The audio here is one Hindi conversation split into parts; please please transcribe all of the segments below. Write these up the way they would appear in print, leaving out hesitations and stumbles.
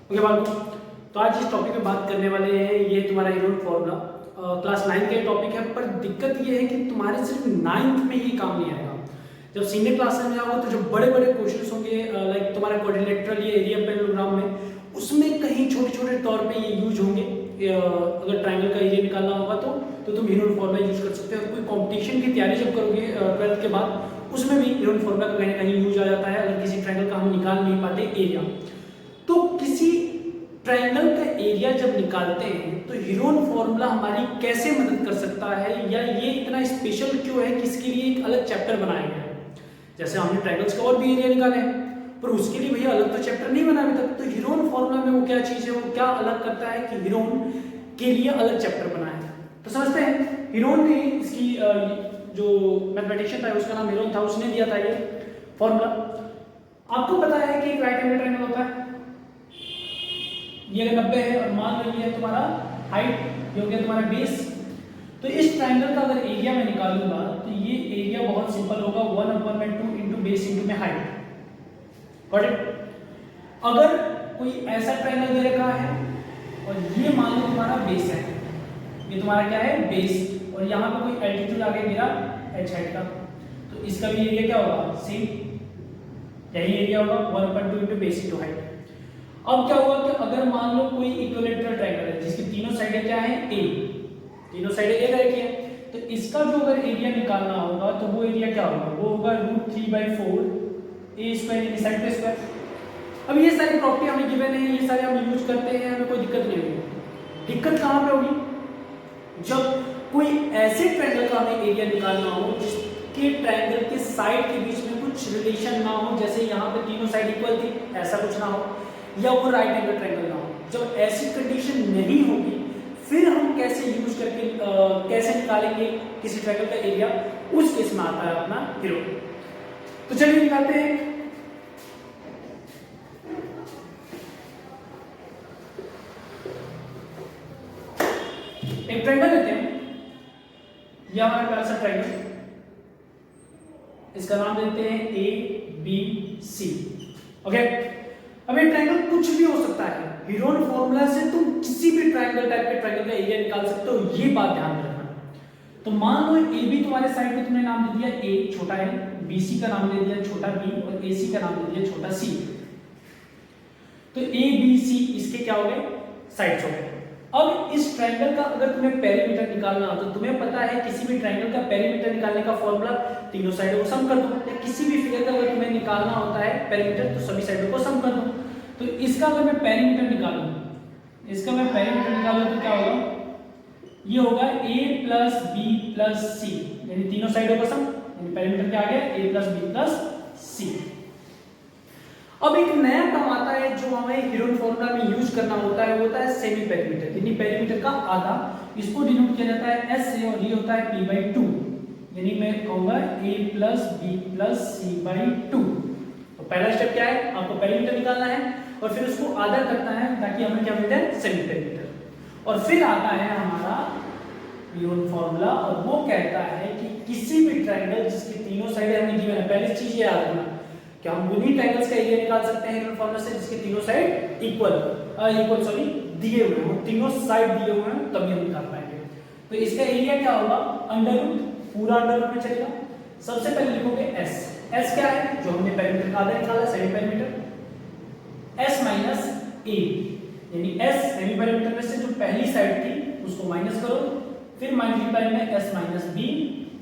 ओके बालको, तो आज इस टॉपिक में बात करने वाले हैं। ये तुम्हारा हेरोल्ड फॉर्मूला क्लास 9 का टॉपिक है, पर दिक्कत ये है कि तुम्हारे सिर्फ 9th में ही काम नहीं आएगा। जब सीनियर क्लास में जाओगे तो जो बड़े बड़े क्वेश्चंस होंगे लाइक तुम्हारा क्वाड्रिलेटरल या एरिया पैरेललोग्राम में, उसमें कहीं छोटे छोटे तौर पे ये यूज होंगे। अगर ट्राइंगल का एरिया निकालना होगा तो तुम हेरोल्ड फॉर्मूला यूज कर सकते हो। कोई कॉम्पिटिशन की तैयारी जब करोगे 12th के बाद, उसमें भी हेरोल्ड फॉर्मूला का कहीं ना कहीं यूज आ जाता है। अगर किसी ट्राइंगल का हम निकाल नहीं पाते एरिया, तो किसी ट्राइंगल का एरिया जब निकालते हैं तो हेरोल्ड फॉर्मूला हमारी कैसे मदद कर सकता है, या ये इतना स्पेशल क्यों है कि इसके लिए एक अलग चैप्टर बनाया गया है। जैसे हमने ट्राइंगल्स का और भी एरिया निकाले हैं, पर उसके लिए भैया अलग तो चैप्टर नहीं बना अभी तक। तो हेरोल्ड फॉर्मूला में वो क्या चीज है, वो क्या अलग करता है कि हेरोल्ड के लिए अलग चैप्टर बनाया है। तो समझते हैं। हेरोल्ड ने इसकी जो मैथमेटिशियन था उसका नाम हेरोल्ड था, उसने दिया था ये फॉर्मूला। आपको पता है कि एक राइट एंगल ट्राइंगल होता है, ये 90 है और मान लो ये है तुम्हारा हाइट, ये हो गया तुम्हारा बेस। तो इस ट्राइंगल का अगर एरिया मैं निकालूंगा तो ये एरिया बहुत सिंपल होगा, 1/2 इंटू बेस इंटू में हाइट। Got it. अगर कोई ऐसा ट्राइंगल दे रखा है और ये मान लो तुम्हारा बेस है, ये तुम्हारा क्या है बेस, और यहाँ पे कोई एल्टीट्यूड आ गया मेरा h हाइट का, तो इसका भी एरिया क्या होगा सेम, यही एरिया होगा 1/2 इंटू बेस इंटू हाइट। अब क्या हुआ कि अगर मान लो कोई इक्विलेटरल ट्रायंगल है जिसकी तीनों साइडें क्या है ए, तीनों साइडें ए रखी है, तो इसका जो अगर एरिया निकालना होगा तो वो एरिया क्या होगा, वो होगा √3/4 a स्क्वायर यानी साइड पे स्क्वायर। अब ये सारी प्रॉपर्टी हमें गिवन है, ये सारे हम यूज करते हैं, हमें कोई दिक्कत नहीं होगी। दिक्कत कहाँ पे होगी, जब कोई ऐसे ट्रायंगल का हमें एरिया निकालना हो जिसके ट्रायंगल के साइड के बीच में कुछ रिलेशन ना हो, जैसे यहाँ पे तीनों साइड इक्वल थी, ऐसा कुछ ना हो, या वो राइट एंगल ट्रायंगल ना हो। जब ऐसी कंडीशन नहीं होगी फिर हम कैसे यूज करके कैसे निकालेंगे किसी ट्रायंगल का एरिया, उस केस में आता है अपना हेरोल्ड। तो चलिए निकालते हैं। एक ट्रायंगल लेते हैं, यह हमारा प्यारा सा ट्रायंगल, इसका नाम देते हैं ABC। ओके। अब ये ट्रायंगल कुछ भी हो सकता है, हेरोल्ड फॉर्मूला से तुम किसी भी ट्रायंगल टाइप के ट्रायंगल का एरिया निकाल सकते हो, ये बात ध्यान में रखना। तो मान लो AB तुम्हारे साइड पे तुमने नाम दे दिया A छोटा है, BC का नाम दे दिया छोटा B, और AC का नाम दे दिया छोटा C। तो ABC इसके क्या हो गए साइड्स हो गए। अब इस ट्रायंगल का अगर तुम्हें पेरीमीटर निकालना हो तो तुम्हें पता है किसी भी ट्रायंगल का पेरीमीटर निकालने का फॉर्मूला तीनों साइडों को सम कर दो, या किसी भी फिगर का अगर तुम्हें निकालना होता है पेरीमीटर तो सभी साइडों को सम कर दो। तो इसका अगर मैं पेरीमीटर निकालूं, इसका मैं पेरीमीटर निकालूं तो क्या होगा, ये होगा A + B + C, यानी तीनों साइडों का सम, यानी पेरीमीटर क्या आ गया A + B + C। अब एक नया टर्म आता है जो हमें हेरोल्ड फॉर्मूला में यूज करना होता है, वो होता है सेमी पेरीमीटर, यानी पेरीमीटर का आधा। इसको डिनोट किया जाता है S से, और ये होता है P/2, यानी मैं कहूंगा A + B + C/2। तो पहला स्टेप क्या है, आपको पेरीमीटर निकालना है और फिर उसको आधा करना है ताकि हमें क्या मिलता है सेमी पेरीमीटर। और फिर आता है हमारा हेरोल्ड फॉर्मूला, और वो कहता है कि किसी भी ट्रायंगल जिसकी तीनों साइड हमें गिवन है, पहले चीज ये याद रखना कि हम उन्हीं ट्रायंगल्स का एरिया निकाल सकते हैं हेरोल्ड फॉर्मूला से जिसके तीनों साइड इक्वल दिए हुए हो, तीनों साइड दिए हुए हैं, तभी हम निकाल पाएंगे। तो इसका एरिया क्या होगा, √, पूरा √ में चलेगा। सबसे पहले लिखोगे S क्या है, जो हमने पेरीमीटर का आधा निकाला सेमी पेरीमीटर, S - A, यानी S सेमी पेरीमीटर में से जो पहली साइड थी उसको माइनस करो, फिर मल्टीप्लाई में S - B,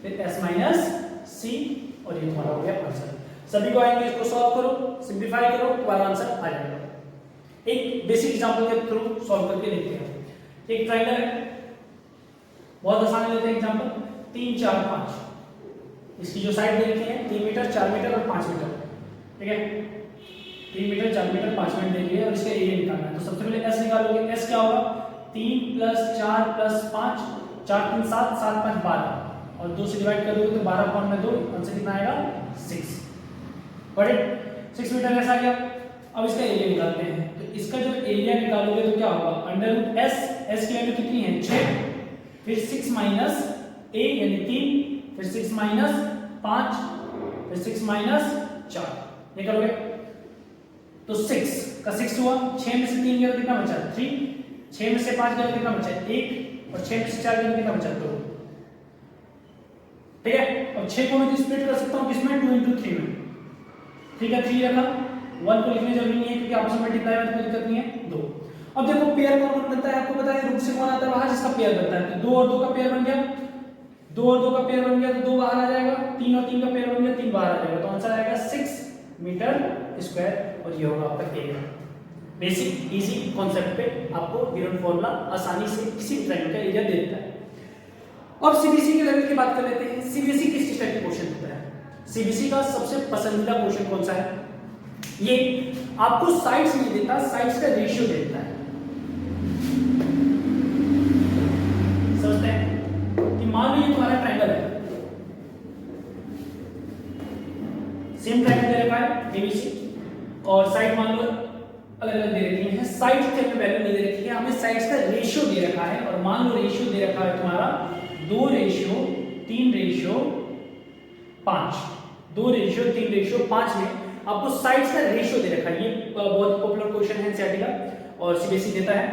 फिर S - C, और ये तुम्हारा हो गया आंसर। सभी को आएंगे, इसको सॉल्व करो, सिंपलीफाई करो, तुम्हारा आंसर आ जाएगा। एक बेसिक एग्जांपल के थ्रू सॉल्व करके देखते हैं। एक ट्रायंगल है, बहुत आसान लेते हैं एग्जांपल, 3 4 5। इसकी जो साइड दे रखी है 3 मीटर 4 मीटर और 5 मीटर, ठीक है, 3 मीटर 4 मीटर 5 मीटर दे रही है और इसका एरिया निकालना है। तो सबसे पहले S निकालोगे। S क्या होगा, 3 + 4 + 5, 4 3 7, 7 5 12, और 2 से डिवाइड कर दोगे तो 12/2, आंसर कितना आएगा 6। बट 6 मीटर ऐसा आ गया। अब इसका एरिया निकालते हैं, तो इसका जो एरिया निकालोगे तो क्या होगा, √S की वैल्यू कितनी है 6, फिर 6 - A यानी 3, फिर 6 - 5, फिर 6 - 4, ये करोगे तो 6 का 6 हुआ, 6 में से 3 गया तो कितना बचा 3, 6 में से 5 गया तो कितना बचा 1, और 6 में से 4 गया तो कितना बचा 2। ठीक है, और 6 को मैं स्प्लिट कर सकता हूँ किसमें 2 into 3 में। ठीक है, 3 रखा, 1 को लिखने जरूरी नहीं है क्योंकि आपस में मल्टीप्लाई में कोई दिक्कत नहीं है 2। अब देखो पेयर कौन कौन बनता है, आपको पता है रूट से कौन आता है बाहर, जिसका पेयर बनता है। तो 2 और 2 का पेयर बन गया, 2 और 2 का पेयर बन गया तो 2 बाहर आ जाएगा, 3 और 3 का पेयर बन गया 3 बाहर आ जाएगा, तो आंसर आएगा 6 मीटर स्क्वायर, और ये होगा आपका एरिया। बेसिक इजी कॉन्सेप्ट पे आपको गिवन फॉर्मूला आसानी से किसी भी ट्रायंगल का एरिया दे देता है। अब सीबीसी के लेवल की बात कर लेते हैं। सीबीसी किस टाइप का क्वेश्चन होता है? सीबीसी का सबसे पसंदीदा क्वेश्चन कौन सा है? ये आपको साइड्स नहीं देता, साइड्स का रेशियो देता है। समझते हैं कि मान लो ये तुम्हारा ट्रायंगल है, सेम ट्रायंगल दे रखा है एबीसी, और साइड मान लो अलग अलग दे रखी है। साइड्स की हमें वैल्यू नहीं दे रखी है, हमें साइड्स का रेशियो दे रखा है, और मान लो रेशियो दे रखा है तुम्हारा 2:3:5, 2:3:5 में आपको साइड्स का रेशियो दे रखा है। ये बहुत पॉपुलर क्वेश्चन है एनसीईआरटी का, और सीबीएसई देता है।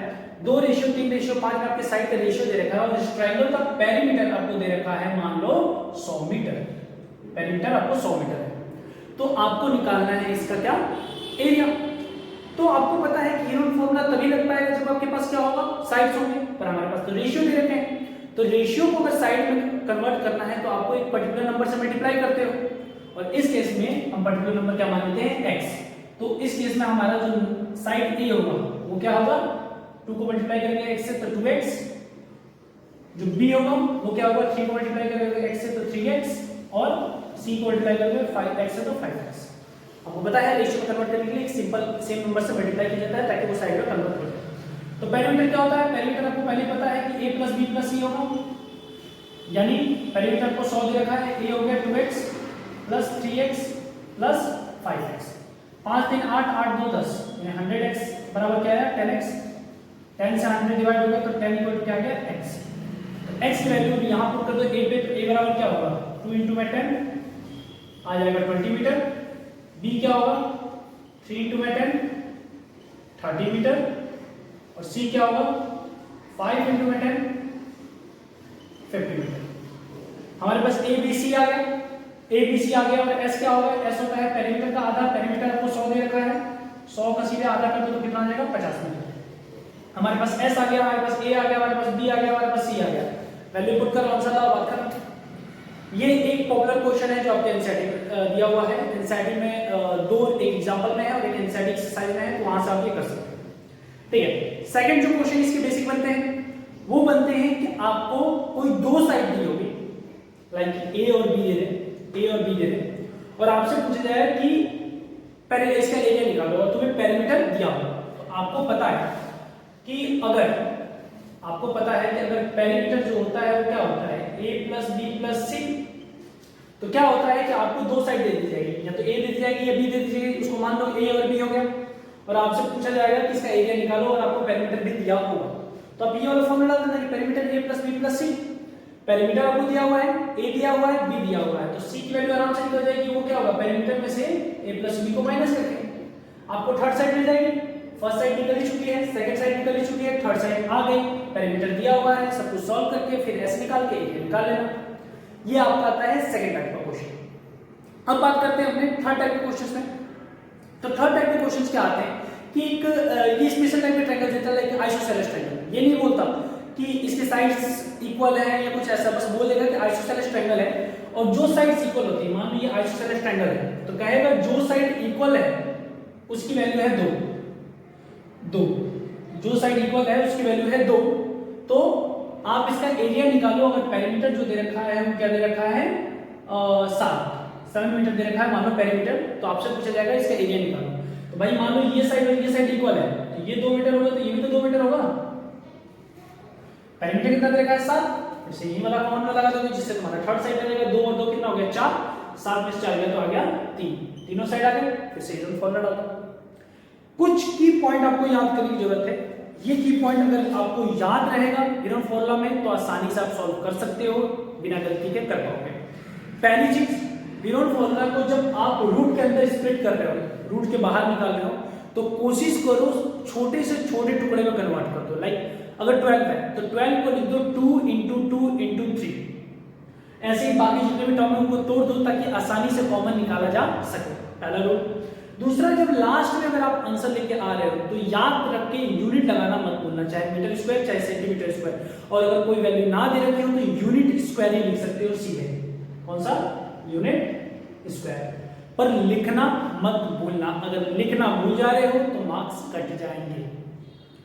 2:3:5 में आपके साइड का रेशियो दे रखा है, और इस ट्रायंगल का पेरीमीटर आपको दे रखा है मान लो 100 मीटर, पेरीमीटर आपको 100 मीटर है। तो आपको निकालना है इसका क्या एरिया। तो आपको पता है कि यूनिट फॉर्मूला तभी लग पाएगा जब आपके पास क्या होगा साइड्स होंगे, पर हमारे पास तो रेशियो दे रखे हैं। तो रेशियो को अगर साइड में कन्वर्ट करना है तो आपको एक पर्टिकुलर नंबर से मल्टीप्लाई करते हो, और इस केस में हम पर्टिकुलर नंबर क्या मान लेते हैं x। तो इस केस में हमारा जो साइड ए होगा वो क्या होगा, 2 को मल्टीप्लाई करेंगे x से तो 2x, जो b होगा वो क्या होगा 3 को मल्टीप्लाई करेंगे x से तो 3x, और c को मल्टीप्लाई करेंगे 5x से तो 5x। आपको पता है रेशियो में कन्वर्ट करने के लिए एक सिंपल सेम नंबर से मल्टीप्लाई किया जाता है ताकि वो साइड में कन्वर्ट हो जाए। तो पेरीमीटर क्या होता है, पेरीमीटर आपको पहले पता है कि a + b + c होगा, यानी पेरीमीटर को 100 दे रखा है, a हो गया 2x + 3x + 5x, 5 3 8 8 2 10, यानी 100x बराबर क्या है 10x, 10 से 100 डिवाइड हो गया तो 10 = क्या आ गया x। तो x की वैल्यू यहां पुट कर दो a पे, तो a बराबर क्या होगा 2 × 10 आ जाएगा 20 मीटर, b क्या होगा 3 × 10 30 मीटर, और c क्या होगा 5 × 10 50 मीटर। हमारे पास a b c आ गया, a b c आ गया, और s क्या होगा, s होता है पेरीमीटर का आधा, पेरीमीटर आपको 100 दे रखा है, 100 का सीधे आधा कर दो तो कितना आ जाएगा 50 मीटर। हमारे पास s आ गया, हमारे पास a आ गया, हमारे पास b आ गया, हमारे पास c आ गया, वैल्यू पुट कर आंसर लाओ, बात खत्म। ये एक पॉपुलर क्वेश्चन है जो आपके एनसीईआरटी दिया हुआ है, एनसीईआरटी में दो एक एग्जांपल में है और एक एनसीईआरटी एक्सरसाइज में है, तो वहां से आप ये कर सकते हैं। ठीक है, सेकंड जो क्वेश्चन इसके बेसिक बनते हैं वो बनते हैं कि आपको कोई दो साइड दी होगी, लाइक ए और बी दे रहे, ए और बी दे रहे, और आपसे पूछा जाए कि पहले इसका एरिया निकालो और तुम्हें पेरीमीटर दिया हो। तो आपको पता है कि अगर पेरीमीटर जो होता है वो क्या होता है a + b + c, तो क्या होता है कि आपको दो साइड दे दी जाएगी, या तो a दे दी जाएगी या b दे दी जाएगी, उसको मान लो a और b हो गया, और आपसे पूछा जाएगा कि इसका एरिया निकालो और आपको पेरीमीटर भी दिया होगा। तो आप ये वाला फॉर्मूला डाल देना कि perimeter a + b + c, perimeter आपको दिया हुआ है, a दिया हुआ है, b दिया हुआ है, तो c की वैल्यू आराम से निकल जाएगी, वो क्या होगा पेरीमीटर में से a + b को माइनस करके आपको थर्ड साइड मिल जाएगी। फर्स्ट साइड निकल ही चुकी है, सेकंड साइड निकल ही चुकी है, थर्ड साइड आ गई, पेरीमीटर दिया हुआ है, सब कुछ सॉल्व करके फिर s निकाल के एरिया निकाल लेना। ये आपका आता है सेकंड टाइप का क्वेश्चन। अब बात करते हैं अपने थर्ड टाइप के क्वेश्चंस में। तो थर्ड टाइप के क्वेश्चंस क्या आते हैं कि एक ये स्पेशल टाइप के ट्रायंगल देता है, लाइक आइसोसेलेस ट्रायंगल। ये नहीं बोलता कि इसके साइड्स इक्वल है या कुछ ऐसा, बस बोलेगा कि आइसोसेलेस ट्रायंगल है, और जो साइड्स इक्वल होती है, मान लो ये आइसोसेलेस ट्रायंगल है, तो कहेगा जो साइड इक्वल है उसकी वैल्यू है 2, जो साइड इक्वल है उसकी वैल्यू है 2। तो आप इसका एरिया निकालो, अगर पेरीमीटर जो दे रखा है वो क्या दे रखा है 7 मीटर दे रखा है, मान लो पेरीमीटर, तो आपसे पूछा जाएगा इसका एरिया निकालो। तो भाई मान लो ये साइड और ये साइड इक्वल है, तो ये 2 मीटर होगा तो ये भी तो 2 मीटर होगा। पेरीमीटर कितना दे रखा है 7, फिर से यही वाला फॉर्मूला लगा दोगे जिससे तुम्हारा थर्ड साइड आ जाएगा, 2 और 2 कितना हो गया 4, 7 में से 4 गया तो आ गया 3, तीनों साइड आ गए, फिर से यूनिट फॉर्मूला डालो। कुछ की पॉइंट आपको याद करने की जरूरत है, ये की पॉइंट अगर आपको याद रहेगा यूनिट फॉर्मूला में तो आसानी से आप सॉल्व कर सकते हो, बिना गलती के कर पाओगे। पहली चीज, यूनिट फॉर्मूला को जब आप रूट के अंदर स्प्लिट कर रहे हो, रूट के बाहर निकाल रहे हो, तो कोशिश करो छोटे से छोटे टुकड़े में कन्वर्ट कर दो। लाइक अगर 12 है तो 12 को लिख दो 2 इंटू 2 इंटू 3। ऐसे ही बाकी जितने भी टर्म है उनको तोड़ दो ताकि आसानी से कॉमन निकाला जा सके, पहला रूल। दूसरा, जब लास्ट में अगर आप आंसर लेके आ रहे हो तो याद रख के यूनिट लगाना मत भूलना, चाहे मीटर स्क्वायर चाहे सेंटीमीटर स्क्वायर, और अगर कोई वैल्यू ना दे रखी हो तो यूनिट स्क्वायर ही लिख सकते हो सीधे। कौन सा? Unit square. पर लिखना मत भूलना, अगर लिखना भूल जा रहे हो तो मार्क्स कट जाएंगे,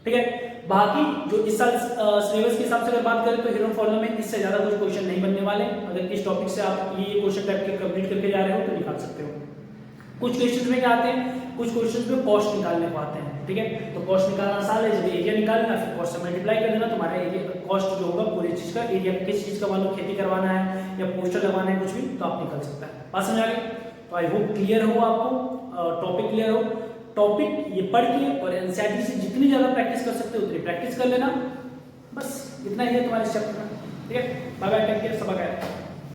ठीक है। बाकी जो इस साल सिलेबस के हिसाब से अगर बात करें तो हेरोन फॉर्मूला में इससे ज्यादा कुछ क्वेश्चन नहीं बनने वाले। अगर इस टॉपिक से आप ये क्वेश्चन टाइप के कंप्लीट करके जा रहे हो तो निकाल सकते हो। कुछ क्वेश्चन में क्या आते हैं, कुछ क्वेश्चन में कॉस्ट निकालने को आते हैं, ठीक है। तो कॉस्ट निकालना आसान है, जब एरिया निकालना फिर कॉस्ट से मल्टीप्लाई कर देना, तुम्हारा एरिया कॉस्ट जो होगा पूरी चीज का, एरिया किस चीज का, मान लो खेती करवाना है या पोस्टर लगवाना है कुछ भी, तो आप निकल सकता है। बात समझ आ गई? तो आई होप क्लियर हो आपको, टॉपिक क्लियर हो। टॉपिक ये पढ़ के और एनसीईआरटी से जितनी ज्यादा प्रैक्टिस कर सकते हो उतनी प्रैक्टिस कर लेना, बस इतना ही है तुम्हारे चैप्टर में, ठीक है। बाय बाय, टेक केयर, सब